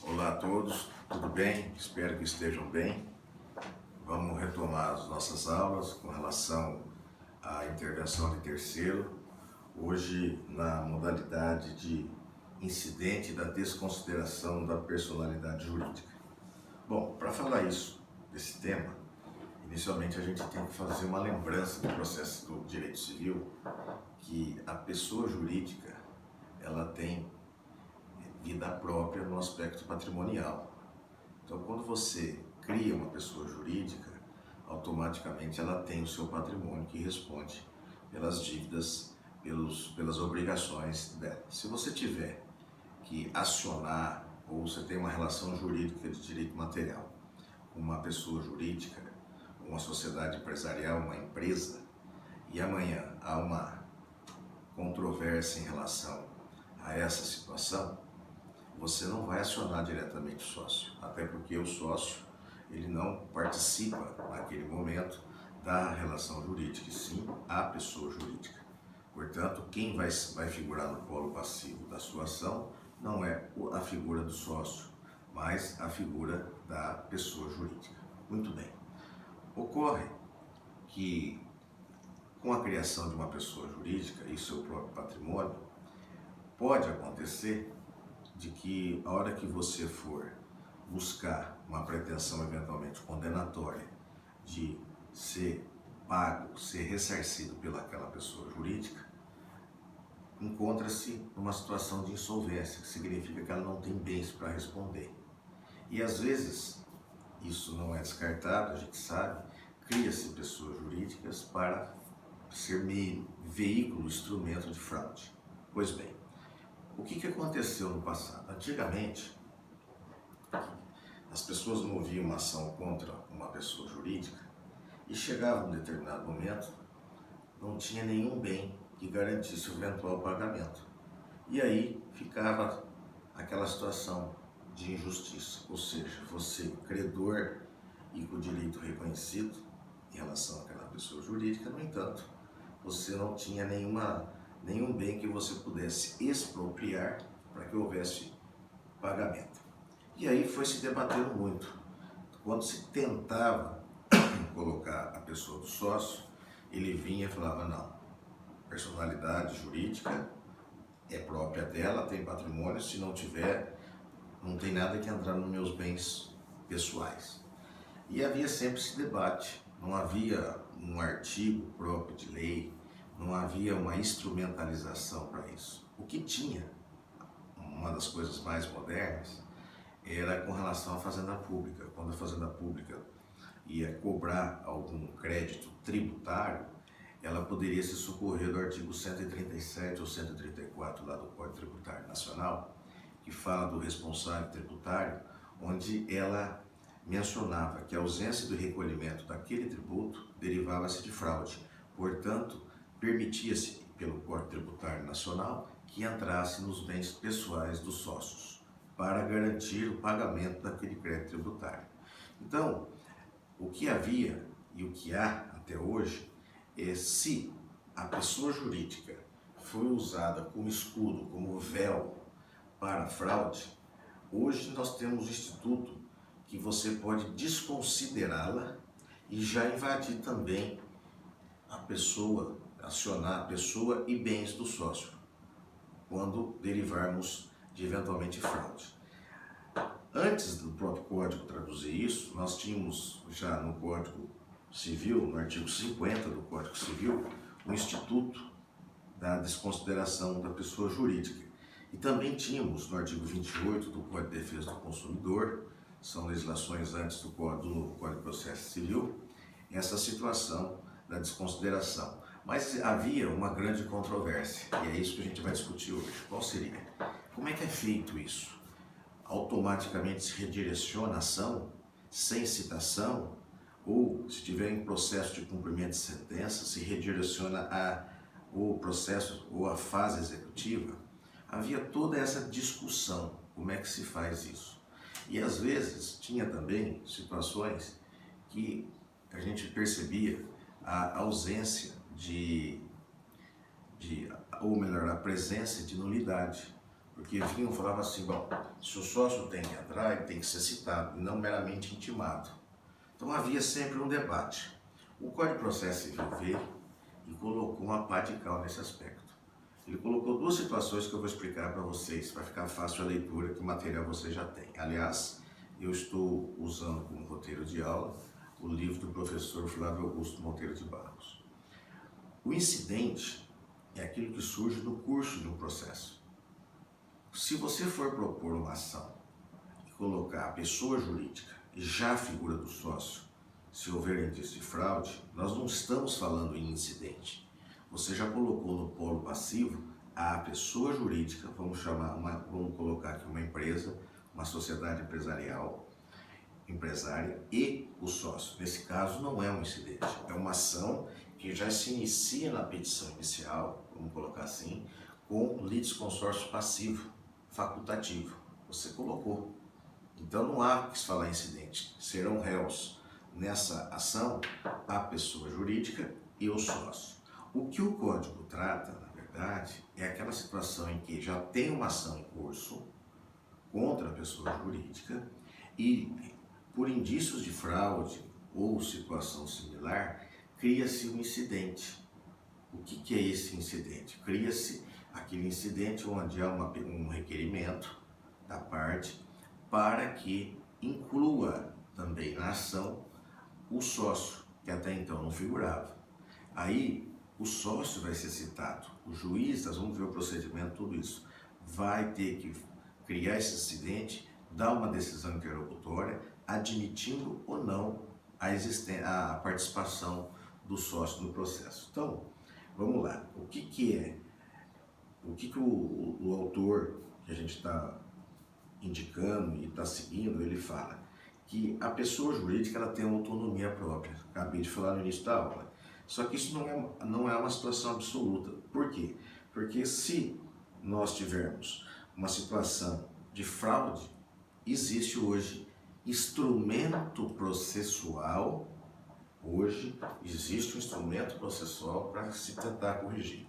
Olá a todos, tudo bem? Espero que estejam bem. Vamos retomar as nossas aulas com relação à intervenção de terceiro, hoje na modalidade de incidente da desconsideração da personalidade jurídica. Bom, para falar desse tema, inicialmente a gente tem que fazer uma lembrança do processo do direito civil, que a pessoa jurídica ela tem vida própria no aspecto patrimonial. Então, quando você cria uma pessoa jurídica, automaticamente ela tem o seu patrimônio que responde pelas dívidas, pelas obrigações dela. Se você tiver que acionar ou você tem uma relação jurídica de direito material com uma pessoa jurídica, uma sociedade empresarial, uma empresa, e amanhã há uma controvérsia em relação a essa situação, você não vai acionar diretamente o sócio, até porque o sócio ele não participa naquele momento da relação jurídica, e sim a pessoa jurídica. Portanto, quem vai figurar no polo passivo da sua ação não é a figura do sócio, mas a figura da pessoa jurídica. Muito bem. Ocorre que com a criação de uma pessoa jurídica e seu próprio patrimônio, pode acontecer de que a hora que você for buscar uma pretensão eventualmente condenatória de ser pago, ser ressarcido pelaquela pessoa jurídica, encontra-se numa situação de insolvência, que significa que ela não tem bens para responder. E às vezes, isso não é descartado, a gente sabe, cria-se pessoas jurídicas para ser meio, veículo, instrumento de fraude. Pois bem, o que aconteceu no passado? Antigamente, as pessoas moviam uma ação contra uma pessoa jurídica e chegava um determinado momento, não tinha nenhum bem que garantisse o eventual pagamento. E aí ficava aquela situação de injustiça, ou seja, você, credor e com o direito reconhecido em relação àquela pessoa jurídica, no entanto, você não tinha nenhum bem que você pudesse expropriar para que houvesse pagamento. E aí foi se debatendo muito. Quando se tentava colocar a pessoa do sócio, ele vinha e falava, não, personalidade jurídica é própria dela, tem patrimônio, se não tiver, não tem nada que entrar nos meus bens pessoais. E havia sempre esse debate, não havia um artigo próprio de lei, não havia uma instrumentalização para isso. O que tinha, uma das coisas mais modernas, era com relação à fazenda pública. Quando a fazenda pública ia cobrar algum crédito tributário, ela poderia se socorrer do artigo 137 ou 134 lá do Código Tributário Nacional, que fala do responsável tributário, onde ela mencionava que a ausência do recolhimento daquele tributo derivava-se de fraude. Portanto, permitia-se pelo Código Tributário Nacional que entrasse nos bens pessoais dos sócios para garantir o pagamento daquele crédito tributário. Então, o que havia e o que há até hoje é, se a pessoa jurídica foi usada como escudo, como véu para a fraude, hoje nós temos um instituto que você pode desconsiderá-la e já invadir também a pessoa, acionar a pessoa e bens do sócio, quando derivarmos de eventualmente fraude. Antes do próprio Código traduzir isso, nós tínhamos já no Código Civil, no artigo 50 do Código Civil, o Instituto da Desconsideração da Pessoa Jurídica. E também tínhamos no artigo 28 do Código de Defesa do Consumidor, são legislações antes do novo Código de Processo Civil, essa situação da desconsideração. Mas havia uma grande controvérsia, e é isso que a gente vai discutir hoje. Qual seria? Como é que é feito isso? Automaticamente se redireciona a ação, sem citação, ou se tiver em processo de cumprimento de sentença, se redireciona o processo ou a fase executiva? Havia toda essa discussão, como é que se faz isso? E às vezes tinha também situações que a gente percebia a ausência ou melhor, a presença de nulidade. Porque vinham falava assim, bom, se o sócio tem que entrar, ele tem que ser citado, e não meramente intimado. Então havia sempre um debate. O Código de Processo Civil veio e colocou uma pá de cal nesse aspecto. Ele colocou duas situações que eu vou explicar para vocês, para ficar fácil a leitura, que o material você já tem. Aliás, eu estou usando como roteiro de aula o livro do professor Flávio Augusto Monteiro de Barros. O incidente é aquilo que surge no curso de um processo. Se você for propor uma ação e colocar a pessoa jurídica e já a figura do sócio, se houver indício de fraude, nós não estamos falando em incidente. Você já colocou no polo passivo a pessoa jurídica, vamos colocar aqui uma empresa, uma sociedade empresária e o sócio. Nesse caso não é um incidente, é uma ação que já se inicia na petição inicial, vamos colocar assim, com litisconsórcio passivo, facultativo. Você colocou. Então não há que se falar incidente. Serão réus nessa ação a pessoa jurídica e o sócio. O que o código trata, na verdade, é aquela situação em que já tem uma ação em curso contra a pessoa jurídica e, por indícios de fraude ou situação similar, cria-se um incidente. O que é esse incidente? Cria-se aquele incidente onde há um requerimento da parte para que inclua também na ação o sócio, que até então não figurava. Aí o sócio vai ser citado, o juiz, nós vamos ver o procedimento, tudo isso, vai ter que criar esse incidente, dar uma decisão interlocutória, admitindo ou não a participação do sócio no processo. Então, vamos lá, o que o autor que a gente está indicando e está seguindo, ele fala que a pessoa jurídica ela tem uma autonomia própria, acabei de falar no início da aula. Só que isso não é uma situação absoluta. Por quê? Porque se nós tivermos uma situação de fraude, existe hoje instrumento processual, para se tentar corrigir.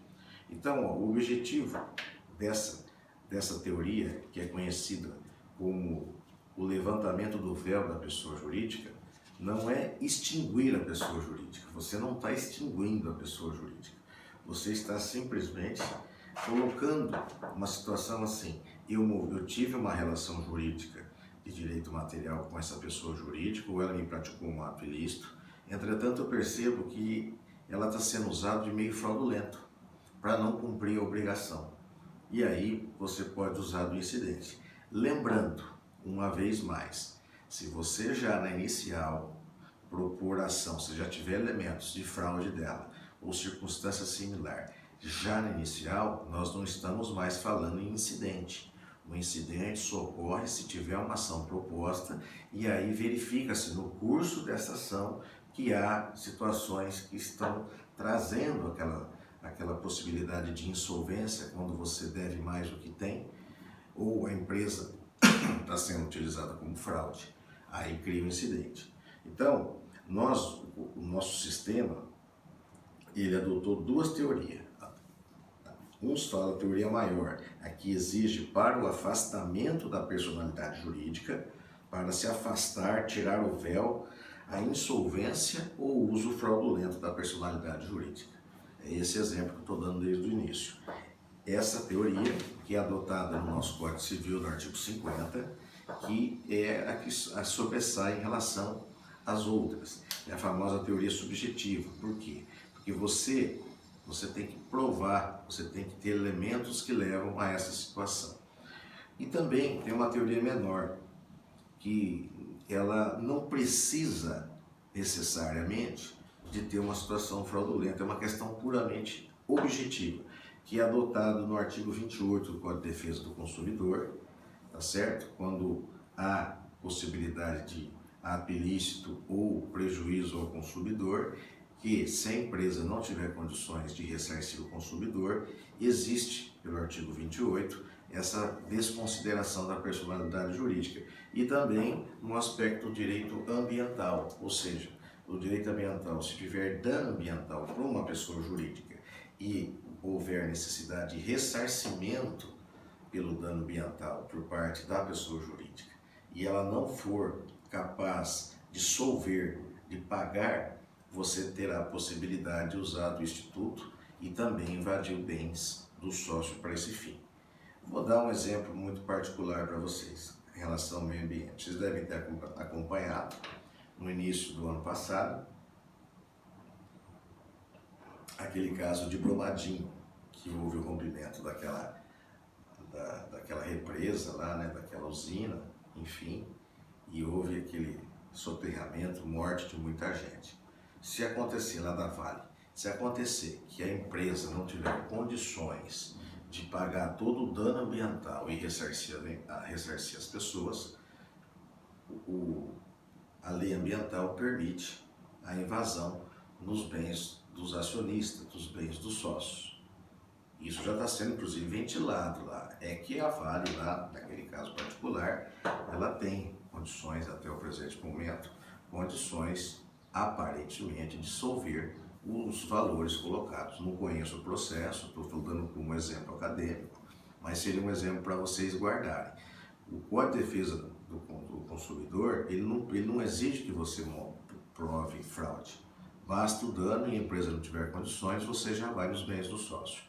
Então, o objetivo dessa teoria, que é conhecida como o levantamento do véu da pessoa jurídica, não é extinguir a pessoa jurídica. Você não está extinguindo a pessoa jurídica. Você está simplesmente colocando uma situação assim. Eu tive uma relação jurídica de direito material com essa pessoa jurídica, ou ela me praticou um ato ilícito. Entretanto, eu percebo que ela está sendo usada de meio fraudulento para não cumprir a obrigação. E aí você pode usar do incidente. Lembrando, uma vez mais, se você já na inicial propor ação, se já tiver elementos de fraude dela ou circunstância similar, já na inicial, nós não estamos mais falando em incidente. O incidente só ocorre se tiver uma ação proposta e aí verifica-se no curso dessa ação que há situações que estão trazendo aquela possibilidade de insolvência quando você deve mais do que tem, ou a empresa está sendo utilizada como fraude, aí cria um incidente. Então, o nosso sistema, ele adotou duas teorias. Uns falam a teoria maior, a que exige para o afastamento da personalidade jurídica, para se afastar, tirar o véu, a insolvência ou o uso fraudulento da personalidade jurídica. É esse exemplo que eu estou dando desde o início. Essa teoria, que é adotada no nosso Código Civil, no artigo 50, que é a que sobressai em relação às outras. É a famosa teoria subjetiva. Por quê? Porque você tem que provar, você tem que ter elementos que levam a essa situação. E também tem uma teoria menor, que ela não precisa necessariamente de ter uma situação fraudulenta, é uma questão puramente objetiva, que é adotado no artigo 28 do Código de Defesa do Consumidor, tá certo? Quando há possibilidade de ato ilícito ou prejuízo ao consumidor, que se a empresa não tiver condições de ressarcir o consumidor, existe, pelo artigo 28, essa desconsideração da personalidade jurídica. E também no aspecto do direito ambiental, ou seja, o direito ambiental, se tiver dano ambiental para uma pessoa jurídica e houver necessidade de ressarcimento pelo dano ambiental por parte da pessoa jurídica e ela não for capaz de solver, de pagar, você terá a possibilidade de usar do instituto e também invadir bens do sócio para esse fim. Vou dar um exemplo muito particular para vocês em relação ao meio ambiente. Vocês devem ter acompanhado no início do ano passado aquele caso de Brumadinho, que houve o rompimento daquela represa lá, né, daquela usina, enfim, e houve aquele soterramento, morte de muita gente. Se acontecer lá da Vale, se acontecer que a empresa não tiver condições de pagar todo o dano ambiental e ressarcir as pessoas, a lei ambiental permite a invasão nos bens dos acionistas, dos bens dos sócios. Isso já está sendo, inclusive, ventilado lá. É que a Vale, lá, naquele caso particular, ela tem condições, até o presente momento, condições, aparentemente, de solver os valores colocados. Não conheço o processo, estou dando como exemplo acadêmico, mas seria um exemplo para vocês guardarem. O Código de Defesa do Consumidor, ele não exige que você prove fraude. Basta o dano e a empresa não tiver condições, você já vai nos bens do sócio.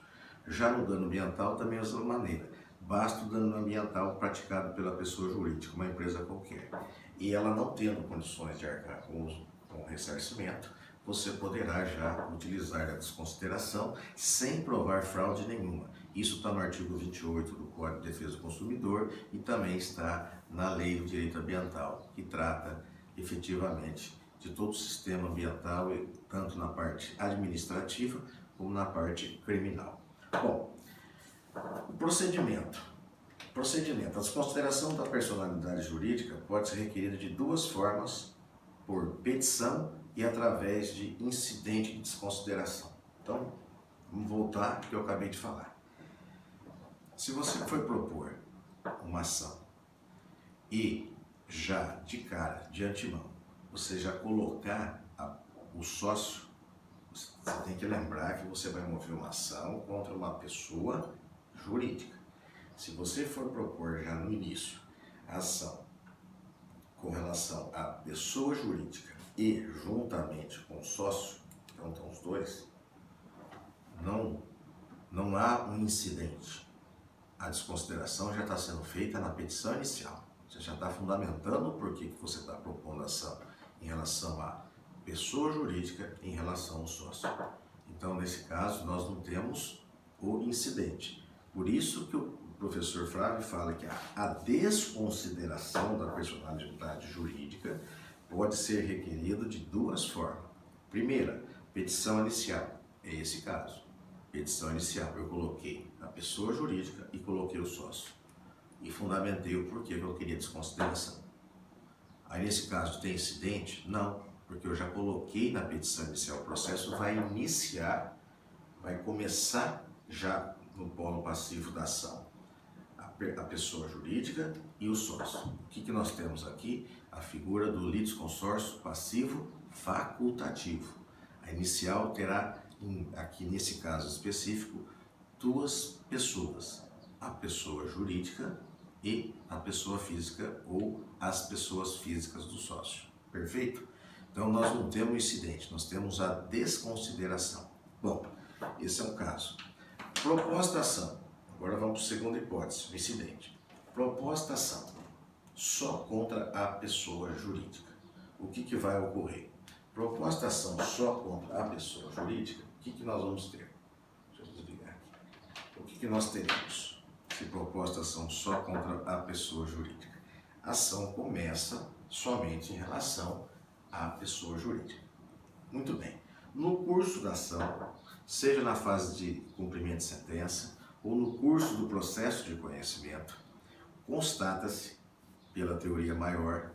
Já no dano ambiental, também é da mesma maneira. Basta o dano ambiental praticado pela pessoa jurídica, uma empresa qualquer. E ela não tendo condições de arcar com o ressarcimento, você poderá já utilizar a desconsideração sem provar fraude nenhuma. Isso está no artigo 28 do Código de Defesa do Consumidor e também está na Lei do Direito Ambiental, que trata efetivamente de todo o sistema ambiental, tanto na parte administrativa como na parte criminal. Bom, o procedimento. A desconsideração da personalidade jurídica pode ser requerida de duas formas, por petição e através de incidente de desconsideração. Então, vamos voltar ao que eu acabei de falar. Se você for propor uma ação e já de cara, de antemão, você já colocar o sócio, você tem que lembrar que você vai mover uma ação contra uma pessoa jurídica. Se você for propor já no início a ação com relação à pessoa jurídica e juntamente com o sócio, então estão os dois, não há um incidente. A desconsideração já está sendo feita na petição inicial. Você já está fundamentando o porquê que você está propondo a ação em relação à pessoa jurídica em relação ao sócio. Então, nesse caso, nós não temos o incidente. Por isso que o professor Flávio fala que a desconsideração da personalidade jurídica pode ser requerida de duas formas. Primeira, petição inicial. É esse caso. Petição inicial, eu coloquei a pessoa jurídica e coloquei o sócio. E fundamentei o porquê que eu queria desconsideração. Aí, nesse caso, tem incidente? Não, porque eu já coloquei na petição inicial. O processo vai iniciar, vai começar já no polo passivo da ação. A pessoa jurídica e o sócio. O que nós temos aqui? A figura do litisconsórcio passivo facultativo. A inicial terá, aqui nesse caso específico, duas pessoas. A pessoa jurídica e a pessoa física ou as pessoas físicas do sócio. Perfeito? Então nós não temos incidente, nós temos a desconsideração. Bom, esse é um caso. Proposta ação. Agora vamos para a segunda hipótese, o incidente. Proposta ação só contra a pessoa jurídica. O que vai ocorrer? Proposta ação só contra a pessoa jurídica, o que nós vamos ter? Deixa eu desligar aqui. O que nós teremos se proposta ação só contra a pessoa jurídica? A ação começa somente em relação à pessoa jurídica. Muito bem. No curso da ação, seja na fase de cumprimento de sentença, ou no curso do processo de conhecimento, constata-se, pela teoria maior,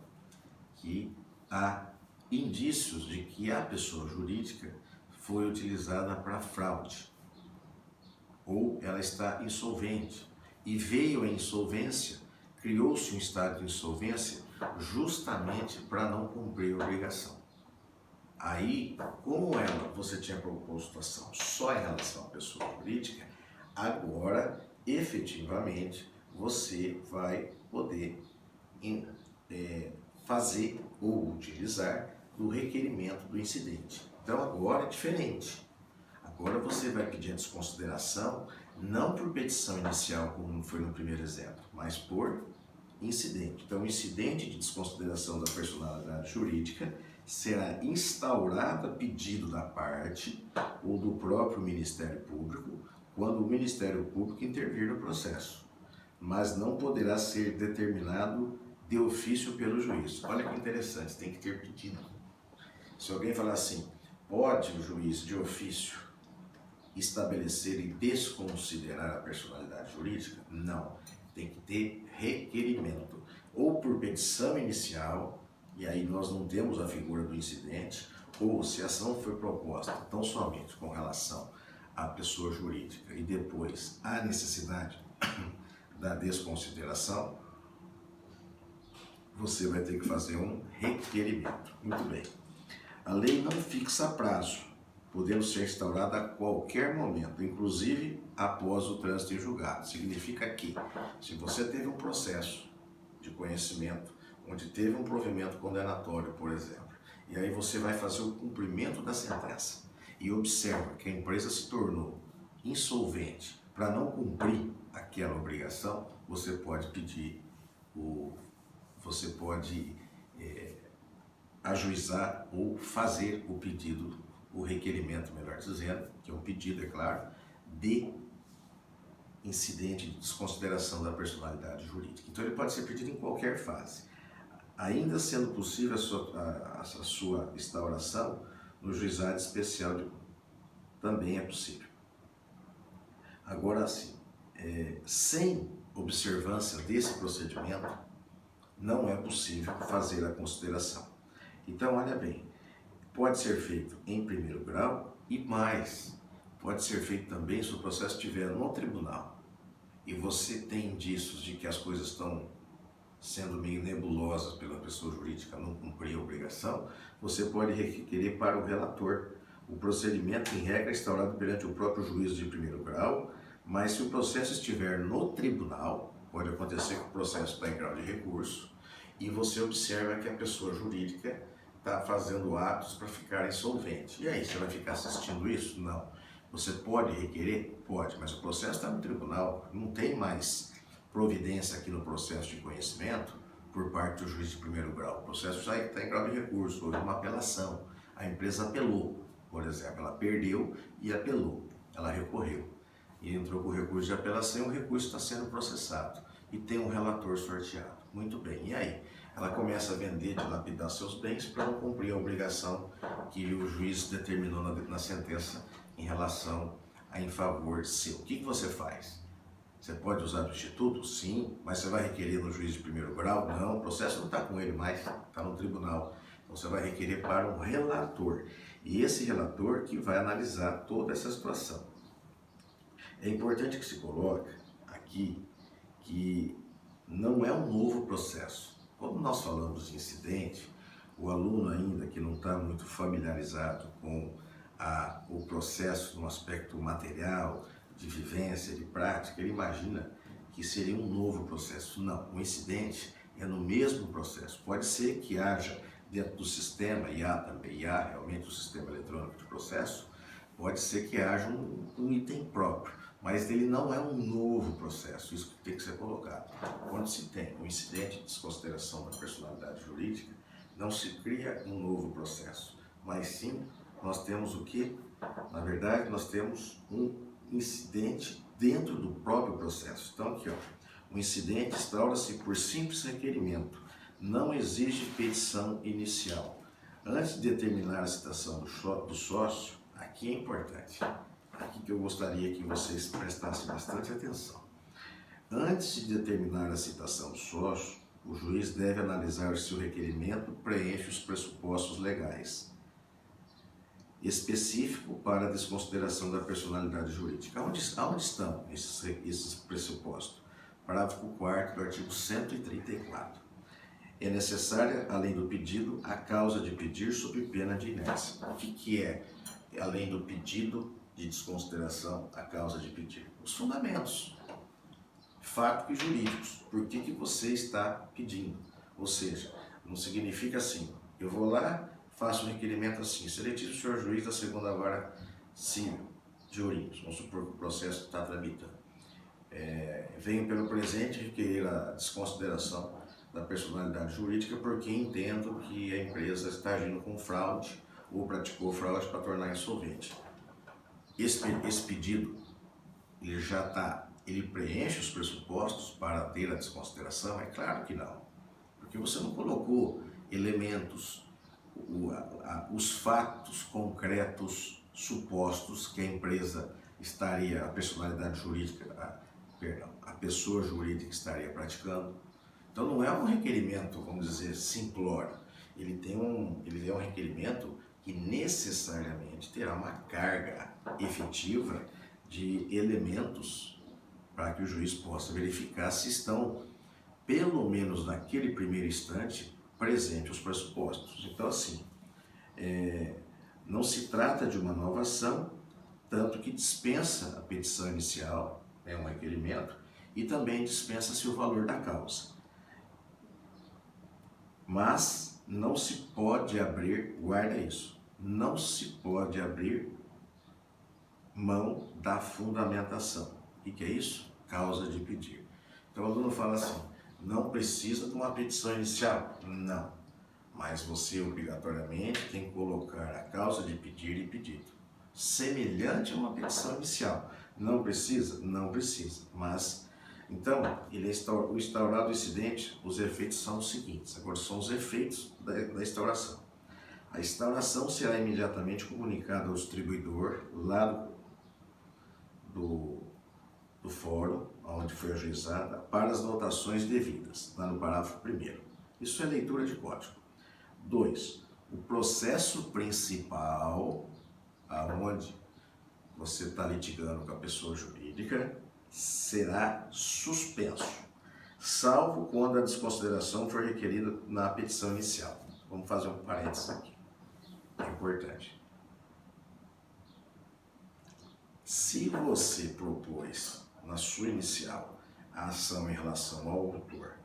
que há indícios de que a pessoa jurídica foi utilizada para fraude, ou ela está insolvente, e veio a insolvência, criou-se um estado de insolvência justamente para não cumprir a obrigação. Aí, como você tinha proposto ação só em relação à pessoa jurídica, agora, efetivamente, você vai poder fazer ou utilizar do requerimento do incidente. Então agora é diferente. Agora você vai pedir a desconsideração não por petição inicial, como foi no primeiro exemplo, mas por incidente. Então o incidente de desconsideração da personalidade jurídica será instaurado a pedido da parte ou do próprio Ministério Público quando o Ministério Público intervir no processo, mas não poderá ser determinado de ofício pelo juiz. Olha que interessante, tem que ter pedido. Se alguém falar assim, pode o juiz de ofício estabelecer e desconsiderar a personalidade jurídica? Não, tem que ter requerimento, ou por petição inicial, e aí nós não temos a figura do incidente, ou se a ação foi proposta tão somente com relação à pessoa jurídica e depois à necessidade da desconsideração, você vai ter que fazer um requerimento. Muito bem. A lei não fixa prazo, podendo ser instaurada a qualquer momento, inclusive após o trânsito em julgado. Significa que, se você teve um processo de conhecimento, onde teve um provimento condenatório, por exemplo, e aí você vai fazer o cumprimento da sentença e observa que a empresa se tornou insolvente para não cumprir aquela obrigação, você pode pedir ajuizar ou fazer o pedido, o requerimento, melhor dizendo, que é um pedido, é claro, de incidente de desconsideração da personalidade jurídica. Então ele pode ser pedido em qualquer fase. Ainda sendo possível a sua instauração no juizado especial, também é possível. Agora sim, sem observância desse procedimento, não é possível fazer a consideração. Então, olha bem, pode ser feito em primeiro grau e mais, pode ser feito também se o processo estiver no tribunal e você tem indícios de que as coisas estão sendo meio nebulosas pela pessoa jurídica, não cumprir a obrigação, você pode requerer para o relator o procedimento em regra instaurado perante o próprio juízo de primeiro grau, mas se o processo estiver no tribunal, pode acontecer que o processo está em grau de recurso e você observa que a pessoa jurídica está fazendo atos para ficar insolvente. E aí, você vai ficar assistindo isso? Não. Você pode requerer? Pode, mas o processo está no tribunal, não tem mais providência aqui no processo de conhecimento por parte do juiz de primeiro grau. O processo já está em grau de recurso, houve uma apelação. A empresa apelou, por exemplo, ela perdeu e apelou, ela recorreu. E entrou com o recurso de apelação e o recurso está sendo processado. E tem um relator sorteado. Muito bem, e aí? Ela começa a vender, dilapidar seus bens para não cumprir a obrigação que o juiz determinou na sentença em relação a em favor seu. O que você faz? Você pode usar substituto? Sim, mas você vai requerer no juiz de primeiro grau? Não, o processo não está com ele mais, está no tribunal. Então você vai requerer para um relator. E esse relator que vai analisar toda essa situação. É importante que se coloque aqui que não é um novo processo. Quando nós falamos de incidente, o aluno ainda que não está muito familiarizado com o processo no aspecto material, de vivência, de prática, ele imagina que seria um novo processo. Não, o incidente é no mesmo processo. Pode ser que haja dentro do sistema, e há também, e há realmente o sistema eletrônico de processo, pode ser que haja um item próprio, mas ele não é um novo processo, isso que tem que ser colocado. Quando se tem um incidente de desconsideração da personalidade jurídica, não se cria um novo processo, mas sim nós temos o que? Na verdade, nós temos um incidente dentro do próprio processo. Então aqui, ó, o incidente instaura-se por simples requerimento, não exige petição inicial. Antes de determinar a citação do sócio, aqui é importante, aqui que eu gostaria que vocês prestassem bastante atenção. Antes de determinar a citação do sócio, o juiz deve analisar se o requerimento preenche os pressupostos legais específico para a desconsideração da personalidade jurídica. Aonde estão esses pressupostos? Parágrafo 4º do artigo 134. É necessária, além do pedido, a causa de pedir sob pena de inércia. O que é, além do pedido de desconsideração, a causa de pedir? Os fundamentos. fáticos e jurídicos. Por que você está pedindo? Ou seja, não significa assim, eu vou lá, faço um requerimento assim, seletivo o senhor juiz da segunda vara civil de Ourinhos, vamos supor que o processo está tramitando. Venho pelo presente requerer a desconsideração da personalidade jurídica porque entendo que a empresa está agindo com fraude ou praticou fraude para tornar insolvente. Esse pedido, ele preenche os pressupostos para ter a desconsideração? É claro que não, porque você não colocou elementos, os fatos concretos supostos que a empresa estaria, a personalidade jurídica, a pessoa jurídica estaria praticando. Então não é um requerimento, vamos dizer, simplório. Ele é um requerimento que necessariamente terá uma carga efetiva de elementos para que o juiz possa verificar se estão, pelo menos naquele primeiro instante, presentes os pressupostos. Então assim, não se trata de uma nova ação, tanto que dispensa a petição inicial, é um requerimento, e também dispensa-se o valor da causa. Mas não se pode abrir, guarda isso, não se pode abrir mão da fundamentação. O que é isso? Causa de pedir. Então o aluno fala assim, não precisa de uma petição inicial? Não, mas você obrigatoriamente tem que colocar a causa de pedir e pedido, semelhante a uma petição inicial. Não precisa? Não precisa, mas... Então, o instaurado incidente, os efeitos são os seguintes. Agora são os efeitos da instauração. A instauração será imediatamente comunicada ao distribuidor lá do fórum, onde foi ajuizada, para as notações devidas, lá no parágrafo 1º. Isso é leitura de código. 2. O processo principal, aonde você está litigando com a pessoa jurídica, será suspenso, salvo quando a desconsideração for requerida na petição inicial. Vamos fazer um parênteses aqui, é importante. Se você propôs na sua inicial a ação em relação ao autor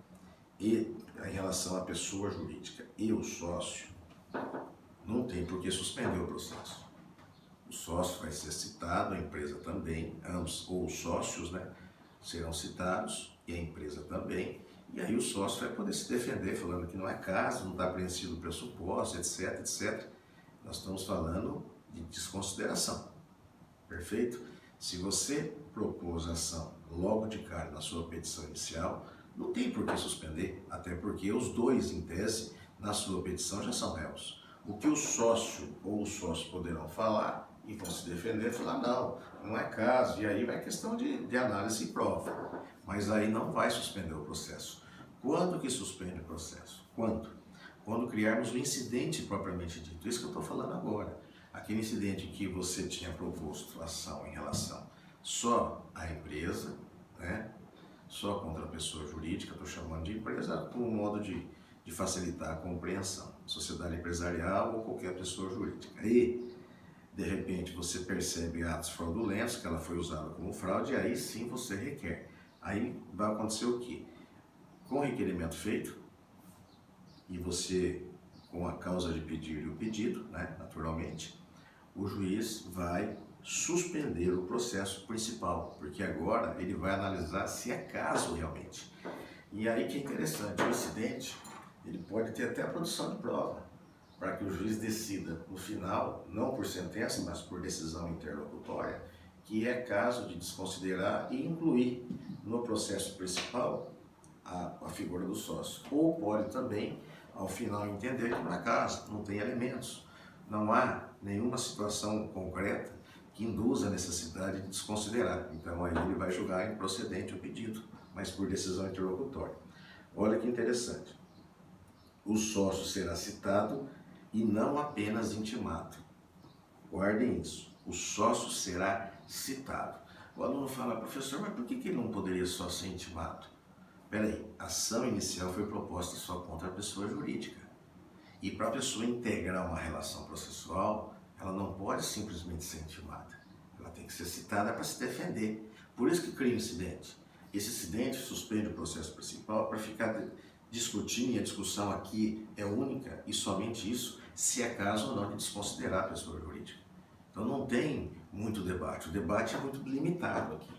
e em relação à pessoa jurídica e o sócio, não tem por que suspender o processo. O sócio vai ser citado, a empresa também, ambos, ou os sócios, né, serão citados, e a empresa também, e aí o sócio vai poder se defender, falando que não é caso, não está preenchido o pressuposto, etc, etc. Nós estamos falando de desconsideração, perfeito? Se você propôs a ação logo de cara na sua petição inicial, não tem por que suspender, até porque os dois, em tese, na sua petição já são réus. O que o sócio ou os sócios poderão falar e vão se defender, falar não é caso, e aí vai questão de análise e prova. Mas aí não vai suspender o processo. Quando que suspende o processo? Quando criarmos o incidente propriamente dito. Isso que eu estou falando agora. Aquele incidente que você tinha proposto ação em relação só à empresa, né? Só contra a pessoa jurídica, estou chamando de empresa, por um modo de facilitar a compreensão. Sociedade empresarial ou qualquer pessoa jurídica. E de repente você percebe atos fraudulentos, que ela foi usada como fraude, e aí sim você requer. Aí vai acontecer o quê? Com o requerimento feito, e você com a causa de pedir e o pedido, né, naturalmente, o juiz vai suspender o processo principal, porque agora ele vai analisar se é caso realmente. E aí que é interessante, o incidente, ele pode ter até a produção de prova, para que o juiz decida no final, não por sentença, mas por decisão interlocutória, que é caso de desconsiderar e incluir no processo principal a figura do sócio. Ou pode também, ao final, entender que não é caso, não tem elementos, não há nenhuma situação concreta que induza a necessidade de desconsiderar. Então aí ele vai julgar improcedente o pedido, mas por decisão interlocutória. Olha que interessante. O sócio será citado e não apenas intimado. Guardem isso. O sócio será citado. O aluno fala, professor, mas por que ele não poderia só ser intimado? Peraí, a ação inicial foi proposta só contra a pessoa jurídica. E para a pessoa integrar uma relação processual, ela não pode simplesmente ser intimada. Ela tem que ser citada para se defender. Por isso que cria incidente. Esse incidente suspende o processo principal para ficar discutindo, e a discussão aqui é única e somente isso, se é caso ou não de desconsiderar a pessoa jurídica. Então não tem muito debate, o debate é muito limitado aqui.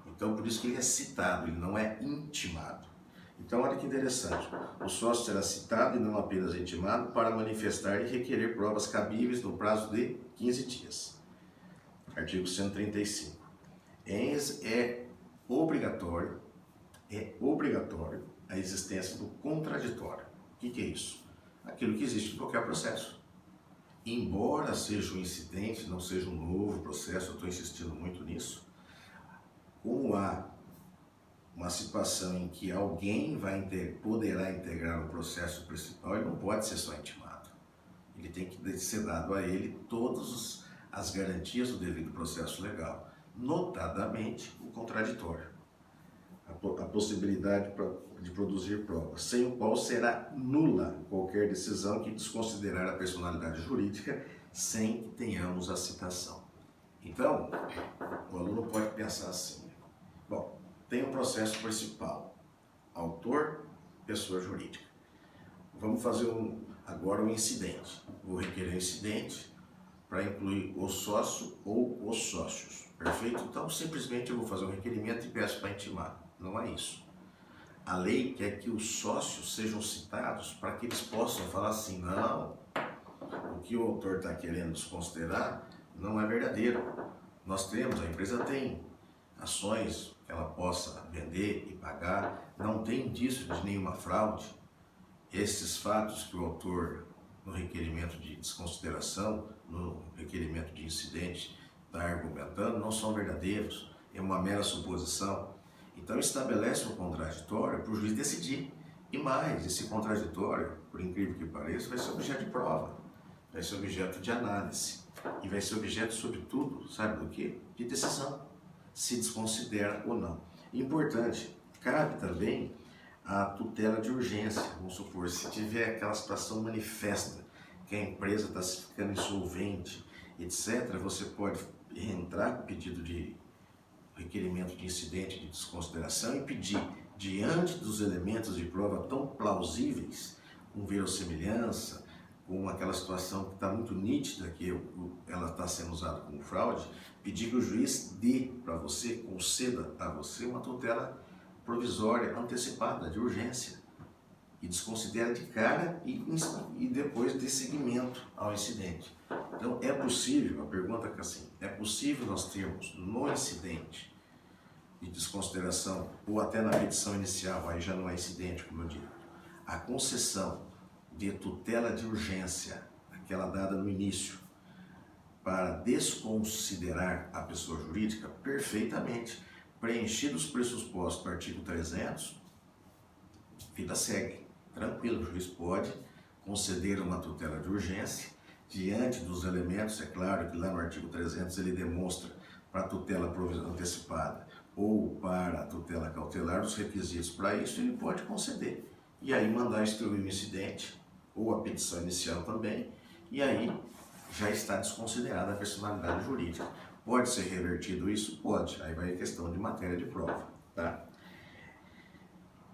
Então por isso que ele é citado, ele não é intimado. Então olha que interessante, o sócio será citado e não apenas intimado para manifestar e requerer provas cabíveis no prazo de 15 dias. Artigo 135. É obrigatório a existência do contraditório. O que é isso? Aquilo que existe em qualquer processo. Embora seja um incidente, não seja um novo processo, eu estou insistindo muito nisso, como há uma situação em que alguém poderá integrar o processo principal, ele não pode ser só intimado. Ele tem que ser dado a ele todas as garantias do devido processo legal, notadamente o contraditório, a possibilidade de produzir provas, sem o qual será nula qualquer decisão que desconsiderar a personalidade jurídica sem que tenhamos a citação. Então, o aluno pode pensar assim, bom, tem um processo principal, autor, pessoa jurídica. Vamos fazer agora um incidente. Vou requerer um incidente para incluir o sócio ou os sócios. Perfeito? Então, simplesmente eu vou fazer um requerimento e peço para intimar. Não é isso. A lei quer que os sócios sejam citados para que eles possam falar assim, não, o que o autor está querendo desconsiderar não é verdadeiro. A empresa tem ações que ela possa vender e pagar, não tem indício de nenhuma fraude. Esses fatos que o autor, no requerimento de desconsideração, no requerimento de incidente, está argumentando, não são verdadeiros, é uma mera suposição. Então estabelece um contraditório para o juiz decidir. E mais, esse contraditório, por incrível que pareça, vai ser objeto de prova, vai ser objeto de análise e vai ser objeto, sobretudo, sabe do quê? De decisão, se desconsidera ou não. Importante, cabe também a tutela de urgência. Vamos supor, se tiver aquela situação manifesta, que a empresa está ficando insolvente, etc., você pode entrar com pedido de requerimento de incidente de desconsideração e pedir, diante dos elementos de prova tão plausíveis, com verossimilhança, com aquela situação que está muito nítida, que ela está sendo usada como fraude, pedir que o juiz dê para você, conceda a você uma tutela provisória, antecipada, de urgência, e desconsidera de cara e depois dê seguimento ao incidente. Então é possível, a pergunta é assim, é possível nós termos no incidente de desconsideração, ou até na petição inicial, aí já não é incidente, como eu digo, a concessão de tutela de urgência, aquela dada no início, para desconsiderar a pessoa jurídica perfeitamente, preenchidos os pressupostos do artigo 300, vida segue. Tranquilo, o juiz pode conceder uma tutela de urgência diante dos elementos, é claro que lá no artigo 300 ele demonstra para a tutela antecipada ou para a tutela cautelar os requisitos para isso, ele pode conceder. E aí mandar instruir o incidente ou a petição inicial também, e aí já está desconsiderada a personalidade jurídica. Pode ser revertido isso? Pode. Aí vai a questão de matéria de prova, tá?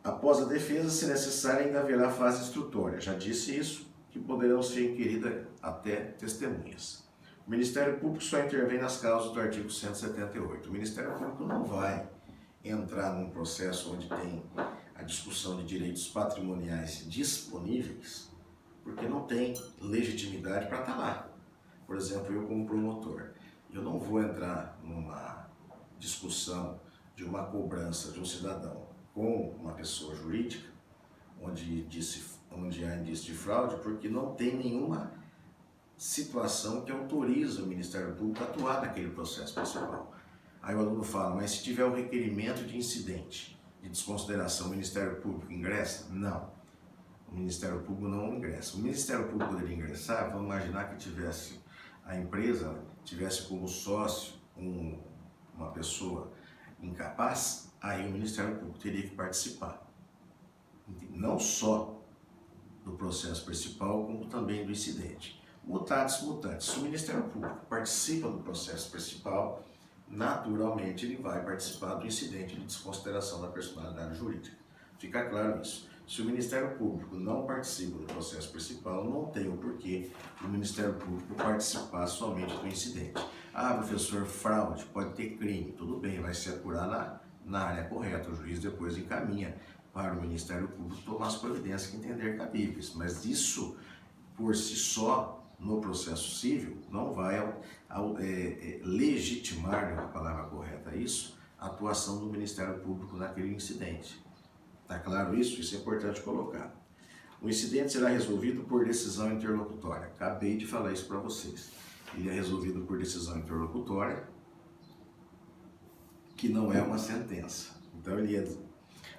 Após a defesa, se necessário, ainda haverá fase instrutória. Já disse isso, que poderão ser inquiridas até testemunhas. O Ministério Público só intervém nas causas do artigo 178. O Ministério Público não vai entrar num processo onde tem a discussão de direitos patrimoniais disponíveis, porque não tem legitimidade para estar lá. Por exemplo, eu como promotor, eu não vou entrar numa discussão de uma cobrança de um cidadão com uma pessoa jurídica, onde há indício de fraude, porque não tem nenhuma situação que autoriza o Ministério Público a atuar naquele processo principal. Aí o aluno fala, mas se tiver um requerimento de incidente, de desconsideração, o Ministério Público ingressa? Não. O Ministério Público não ingressa. O Ministério Público poderia ingressar, vamos imaginar que a empresa tivesse como sócio uma pessoa incapaz, aí o Ministério Público teria que participar. Não só do processo principal, como também do incidente. Mutatis mutandis, se o Ministério Público participa do processo principal, naturalmente ele vai participar do incidente de desconsideração da personalidade jurídica. Fica claro isso. Se o Ministério Público não participa do processo principal, não tem o porquê o Ministério Público participar somente do incidente. Ah, professor, fraude, pode ter crime, tudo bem, vai se apurar na área correta, o juiz depois encaminha para o Ministério Público tomar as providências que entender cabíveis, mas isso por si só, no processo civil, não vai legitimar, a palavra correta é isso, a atuação do Ministério Público naquele incidente. Está claro isso? Isso é importante colocar. O incidente será resolvido por decisão interlocutória. Acabei de falar isso para vocês. Ele é resolvido por decisão interlocutória, que não é uma sentença. Então,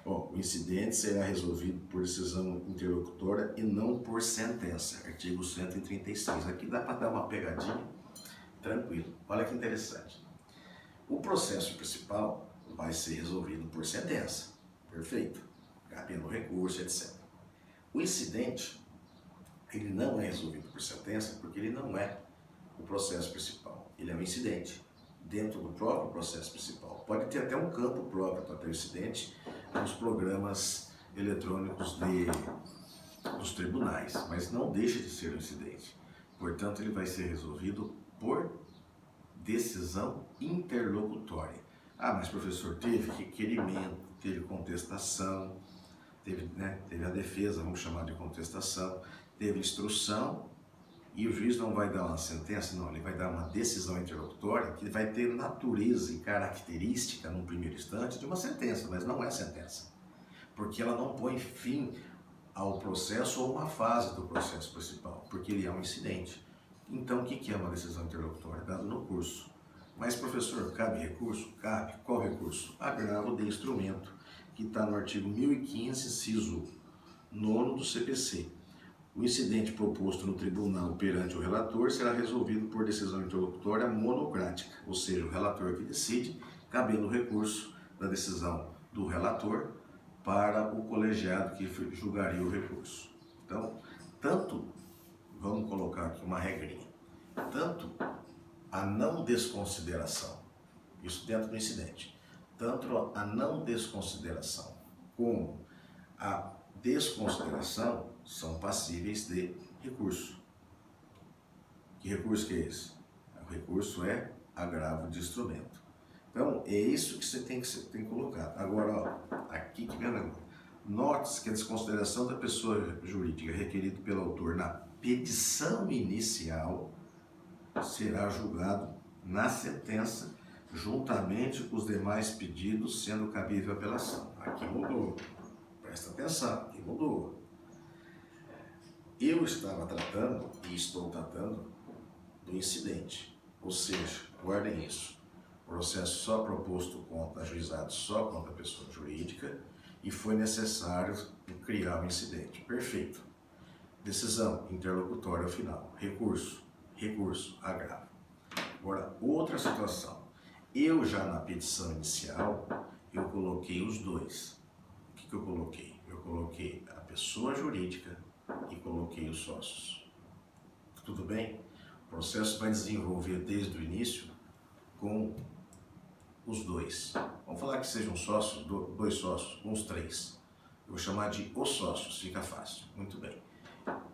o incidente será resolvido por decisão interlocutória e não por sentença. Artigo 136. Aqui dá para dar uma pegadinha, tranquilo. Olha que interessante. O processo principal vai ser resolvido por sentença. Perfeito. Cabendo recurso, etc. O incidente, ele não é resolvido por sentença porque ele não é o processo principal. Ele é um incidente dentro do próprio processo principal. Pode ter até um campo próprio para ter incidente nos programas eletrônicos dos tribunais, mas não deixa de ser um incidente. Portanto, ele vai ser resolvido por decisão interlocutória. Ah, mas professor, teve requerimento, teve contestação, teve a defesa, vamos chamar de contestação, teve instrução, e o juiz não vai dar uma sentença, não, ele vai dar uma decisão interlocutória que vai ter natureza e característica, num primeiro instante, de uma sentença, mas não é sentença, porque ela não põe fim ao processo ou uma fase do processo principal, porque ele é um incidente. Então, o que é uma decisão interlocutória? Dado no curso. Mas, professor, cabe recurso? Cabe. Qual recurso? Agravo de instrumento, que está no artigo 1015, inciso 9 do CPC. O incidente proposto no tribunal perante o relator será resolvido por decisão interlocutória monocrática, ou seja, o relator que decide, cabendo o recurso da decisão do relator para o colegiado que julgaria o recurso. Então, vamos colocar aqui uma regrinha, tanto a não desconsideração, isso dentro do incidente, tanto a não desconsideração como a desconsideração são passíveis de recurso. Que recurso que é esse? O recurso é agravo de instrumento. Então, é isso que você tem que colocar. Agora, aqui que vem o negócio. Note-se que a desconsideração da pessoa jurídica requerida pelo autor na petição inicial será julgado na sentença, juntamente com os demais pedidos, sendo cabível a apelação. Aqui mudou. Presta atenção, aqui mudou. Eu estava tratando e estou tratando do incidente, ou seja, guardem isso, processo só proposto contra ajuizado só contra a pessoa jurídica e foi necessário criar o incidente. Perfeito. Decisão interlocutória ao final. Recurso, agravo. Agora, outra situação. Eu já na petição inicial, eu coloquei os dois. O que eu coloquei? Eu coloquei a pessoa jurídica e coloquei os sócios. Tudo bem? O processo vai desenvolver desde o início com os dois. Vamos falar que sejam sócios, dois sócios, uns três. Eu vou chamar de os sócios, fica fácil. Muito bem.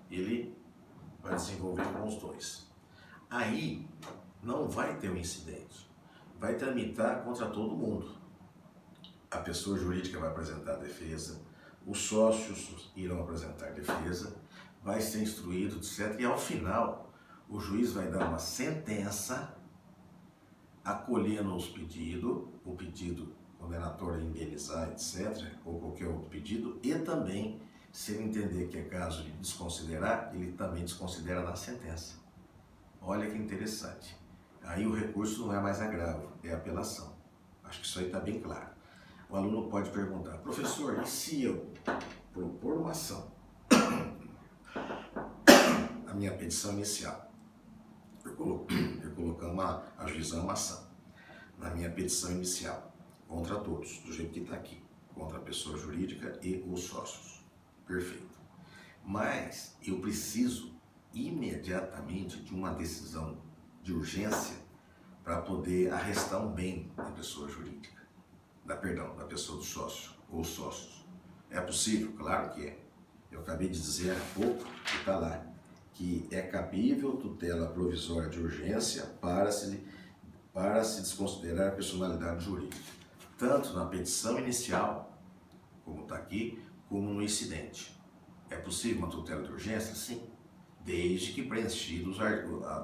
Ele vai desenvolver com os dois. Aí não vai ter um incidente. Vai tramitar contra todo mundo. A pessoa jurídica vai apresentar a defesa, os sócios irão apresentar defesa, vai ser instruído, etc. E ao final, o juiz vai dar uma sentença acolhendo os pedidos, o pedido condenatório a indenizar, etc., ou qualquer outro pedido, e também, se ele entender que é caso de desconsiderar, ele também desconsidera na sentença. Olha que interessante. Aí o recurso não é mais agravo, é apelação. Acho que isso aí está bem claro. O aluno pode perguntar, professor, e se eu propor uma ação, a minha petição inicial, eu colocar ajuizar uma ação na minha petição inicial, contra todos, do jeito que está aqui, contra a pessoa jurídica e os sócios. Perfeito. Mas eu preciso imediatamente de uma decisão de urgência para poder arrestar um bem da pessoa jurídica, da pessoa do sócio ou sócios. É possível? Claro que é. Eu acabei de dizer há pouco, que está lá, que é cabível tutela provisória de urgência para se desconsiderar a personalidade jurídica, tanto na petição inicial, como está aqui, como no incidente. É possível uma tutela de urgência? Sim, desde que preenchidos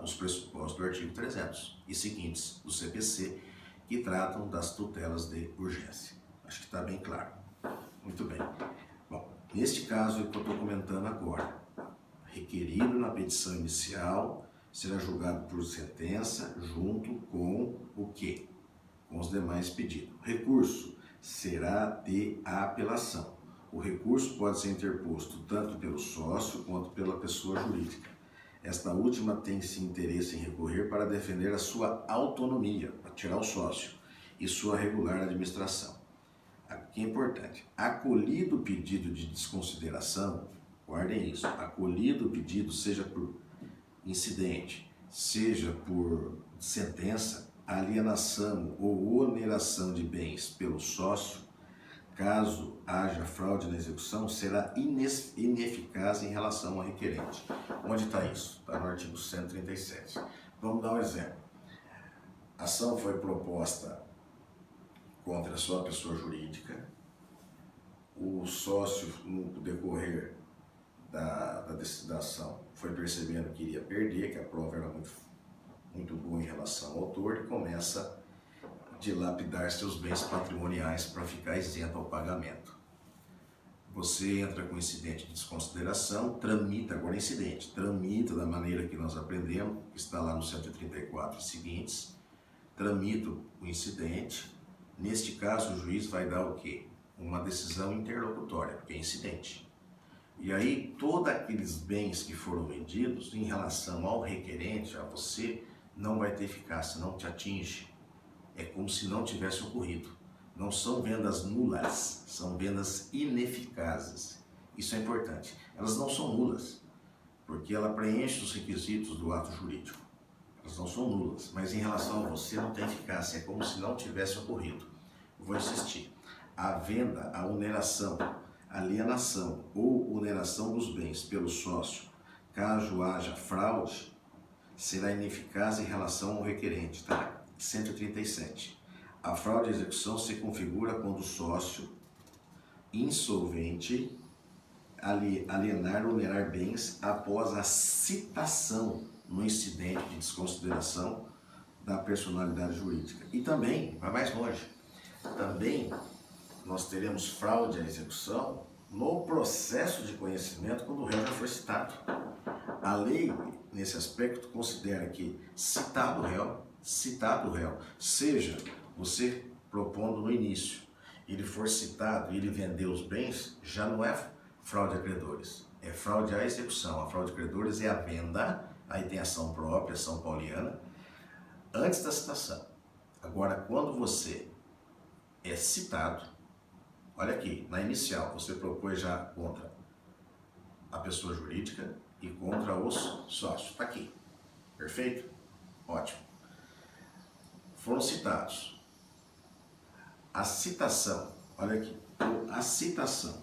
os pressupostos do artigo 300 e seguintes do CPC, que tratam das tutelas de urgência. Acho que está bem claro. Muito bem. Bom, neste caso que eu estou comentando agora, requerido na petição inicial, será julgado por sentença junto com o quê? Com os demais pedidos. Recurso será de apelação. O recurso pode ser interposto tanto pelo sócio quanto pela pessoa jurídica. Esta última tem-se interesse em recorrer para defender a sua autonomia, para tirar o sócio, e sua regular administração. Aqui é importante, acolhido o pedido de desconsideração, guardem isso, acolhido o pedido, seja por incidente, seja por sentença, alienação ou oneração de bens pelo sócio, caso haja fraude na execução, será ineficaz em relação ao requerente. Onde está isso? Está no artigo 137. Vamos dar um exemplo. A ação foi proposta contra a sua pessoa jurídica, o sócio, no decorrer da ação, foi percebendo que iria perder, que a prova era muito boa em relação ao autor, e começa a dilapidar seus bens patrimoniais para ficar isento ao pagamento. Você entra com incidente de desconsideração, tramita, agora incidente, tramita da maneira que nós aprendemos, que está lá no 134 e seguintes, tramita o incidente. Neste caso, o juiz vai dar o quê? Uma decisão interlocutória, porque é incidente. E aí, todos aqueles bens que foram vendidos, em relação ao requerente, a você, não vai ter eficácia, não te atinge. É como se não tivesse ocorrido. Não são vendas nulas, são vendas ineficazes. Isso é importante. Elas não são nulas, porque ela preenche os requisitos do ato jurídico. Elas não são nulas, mas em relação a você não tem eficácia, é como se não tivesse ocorrido. Vou insistir. A venda, a oneração, alienação ou oneração dos bens pelo sócio, caso haja fraude, será ineficaz em relação ao requerente, tá? 137. A fraude à execução se configura quando o sócio insolvente alienar ou onerar bens após a citação no incidente de desconsideração da personalidade jurídica. E também, vai mais longe, também nós teremos fraude à execução no processo de conhecimento quando o réu já foi citado. A lei, nesse aspecto, considera que citado o réu, seja você propondo no início, ele for citado e ele vender os bens, já não é fraude a credores, é fraude à execução. A fraude a credores é a venda, aí tem ação própria, ação pauliana, antes da citação. Agora, quando você é citado, olha aqui, na inicial, você propôs já contra a pessoa jurídica e contra os sócios. Está aqui. Perfeito? Ótimo. Foram citados. A citação, olha aqui, a citação.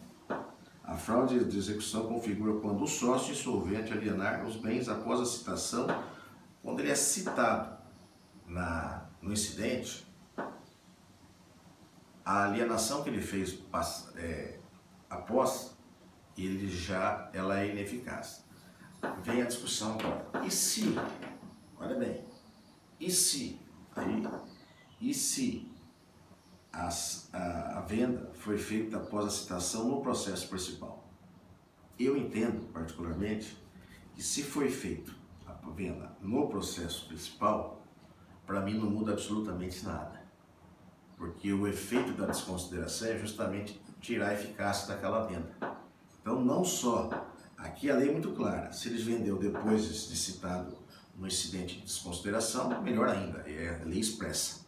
A fraude de execução configura quando o sócio insolvente alienar os bens após a citação, quando ele é citado no incidente, a alienação que ele fez após, ela é ineficaz. Vem a discussão agora. E se, olha bem, e se a venda foi feita após a citação no processo principal? Eu entendo, particularmente, que se foi feita a venda no processo principal, para mim não muda absolutamente nada. Porque o efeito da desconsideração é justamente tirar a eficácia daquela venda. Então, não só, aqui a lei é muito clara, se eles vendeu depois de citado no incidente de desconsideração, melhor ainda, é lei expressa.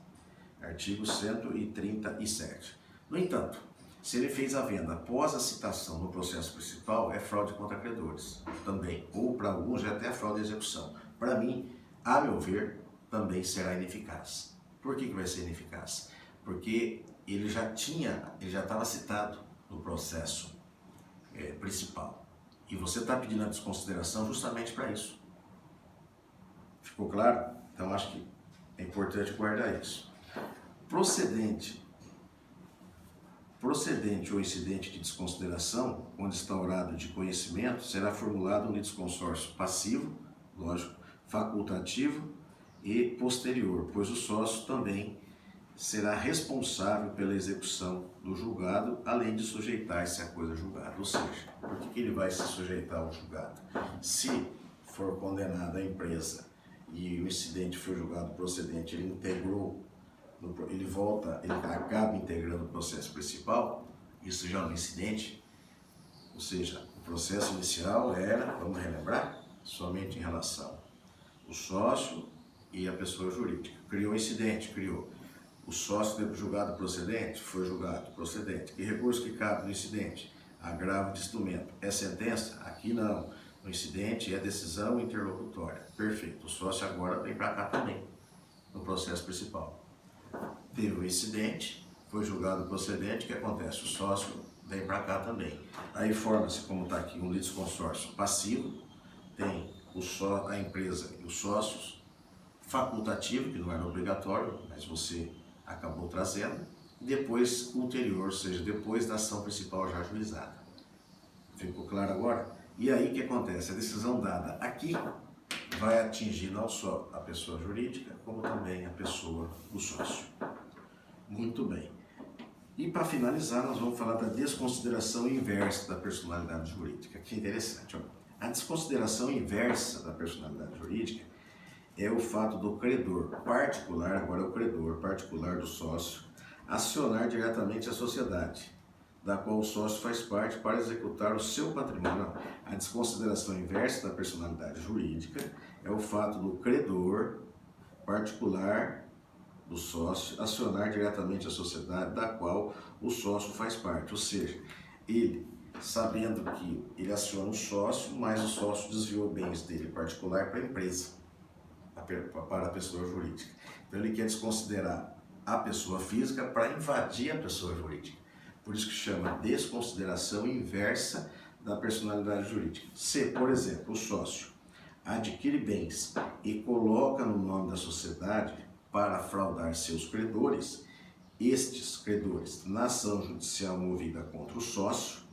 Artigo 137. No entanto, se ele fez a venda após a citação no processo principal, é fraude contra credores também, ou para alguns é até fraude de execução. Para mim, a meu ver, também será ineficaz. Por que vai ser ineficaz? Porque ele já estava citado no processo principal. E você está pedindo a desconsideração justamente para isso. Ficou claro? Então acho que é importante guardar isso. Procedente ou incidente de desconsideração, quando instaurado de conhecimento, será formulado um litisconsórcio passivo, lógico, facultativo e posterior, pois o sócio também será responsável pela execução do julgado, além de sujeitar-se à coisa julgada. Ou seja, por que ele vai se sujeitar ao julgado? Se for condenada a empresa e o incidente foi julgado procedente, ele acaba integrando o processo principal, isso já é um incidente, ou seja, o processo inicial era, vamos relembrar, somente em relação ao sócio e a pessoa jurídica. Criou o incidente, criou. O sócio julgado procedente, foi julgado procedente. Que recurso que cabe no incidente? Agravo de instrumento. É sentença? Aqui não. No incidente é decisão interlocutória. Perfeito. O sócio agora vem para cá também, no processo principal. Teve o incidente, foi julgado procedente, o que acontece? O sócio vem para cá também. Aí forma-se, como está aqui, um litisconsórcio passivo, tem a empresa e os sócios, facultativo, que não era obrigatório, mas você acabou trazendo, e depois ulterior, ou seja, depois da ação principal já ajuizada. Ficou claro agora? E aí o que acontece? A decisão dada aqui vai atingir não só a pessoa jurídica, como também a pessoa do sócio. Muito bem. E para finalizar, nós vamos falar da desconsideração inversa da personalidade jurídica. Que interessante. Ó. A desconsideração inversa da personalidade jurídica é o fato do credor particular, agora é o credor particular do sócio, acionar diretamente a sociedade, da qual o sócio faz parte, para executar o seu patrimônio. A desconsideração inversa da personalidade jurídica é o fato do credor particular do sócio acionar diretamente a sociedade, da qual o sócio faz parte. Ou seja, ele, sabendo que ele aciona o sócio, mas o sócio desviou bens dele particular para a empresa, para a pessoa jurídica. Então ele quer desconsiderar a pessoa física para invadir a pessoa jurídica. Por isso que chama desconsideração inversa da personalidade jurídica. Se, por exemplo, o sócio adquire bens e coloca no nome da sociedade para fraudar seus credores, estes credores, na ação judicial movida contra o sócio,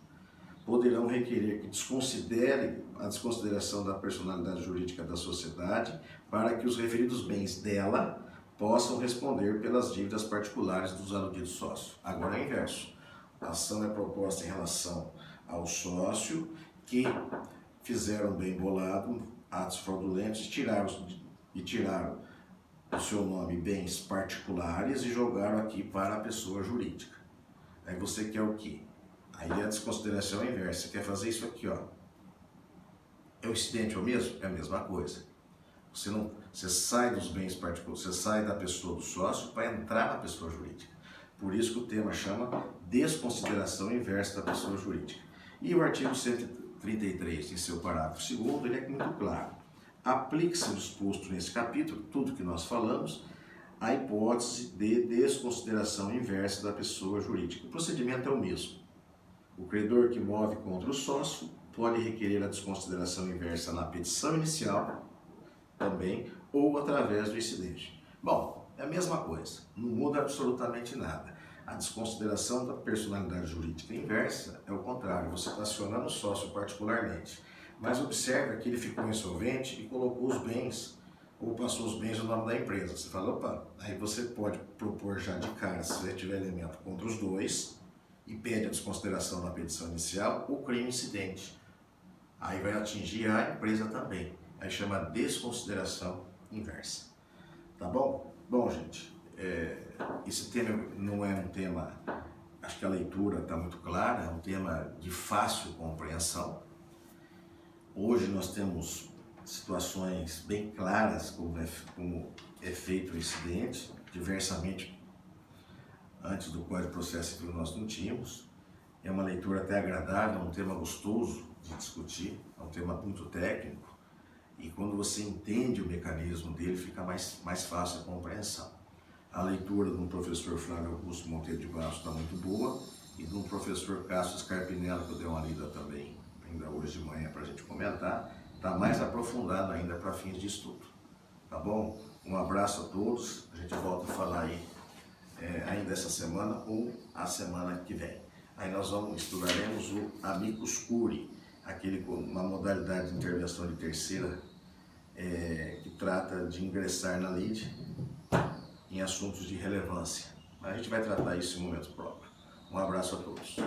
poderão requerer que desconsidere a desconsideração da personalidade jurídica da sociedade para que os referidos bens dela possam responder pelas dívidas particulares dos aludidos sócios. Agora é o inverso. A ação é proposta em relação ao sócio que fizeram bem bolado, atos fraudulentos, e tiraram do seu nome bens particulares e jogaram aqui para a pessoa jurídica. Aí você quer o quê? Aí a desconsideração é inversa. Você quer fazer isso aqui, ó. É o incidente o mesmo? É a mesma coisa. Você sai dos bens particulares, você sai da pessoa do sócio para entrar na pessoa jurídica. Por isso que o tema chama desconsideração inversa da pessoa jurídica. E o artigo 133, em seu parágrafo 2º, ele é muito claro. Aplique-se o disposto nesse capítulo, tudo que nós falamos, a hipótese de desconsideração inversa da pessoa jurídica. O procedimento é o mesmo. O credor que move contra o sócio pode requerer a desconsideração inversa na petição inicial também, ou através do incidente. Bom, é a mesma coisa, não muda absolutamente nada. A desconsideração da personalidade jurídica inversa é o contrário, você está acionando o sócio particularmente. Mas observa que ele ficou insolvente e colocou os bens, ou passou os bens no nome da empresa. Você fala, opa, aí você pode propor já de cara, se você tiver elemento contra os dois, e pede a desconsideração na petição inicial, o crime incidente. Aí vai atingir a empresa também. Aí chama desconsideração inversa. Tá bom? Bom, gente, esse tema não é um tema, acho que a leitura está muito clara, é um tema de fácil compreensão. Hoje nós temos situações bem claras como é feito o incidente, diversamente antes do Código de Processo Civil nós não tínhamos. É uma leitura até agradável, é um tema gostoso de discutir, é um tema muito técnico E quando você entende o mecanismo dele, fica mais fácil a compreensão. A leitura do professor Flávio Augusto Monteiro de Barros está muito boa, e do professor Cássio Scarpinello, que eu dei uma lida também ainda hoje de manhã para a gente comentar, está mais aprofundado ainda para fins de estudo. Tá bom? Um abraço a todos, a gente volta a falar aí ainda essa semana ou a semana que vem. Aí nós estudaremos o amicus curiae, uma modalidade de intervenção de terceira que trata de ingressar na lide em assuntos de relevância. A gente vai tratar isso em momento próprio. Um abraço a todos.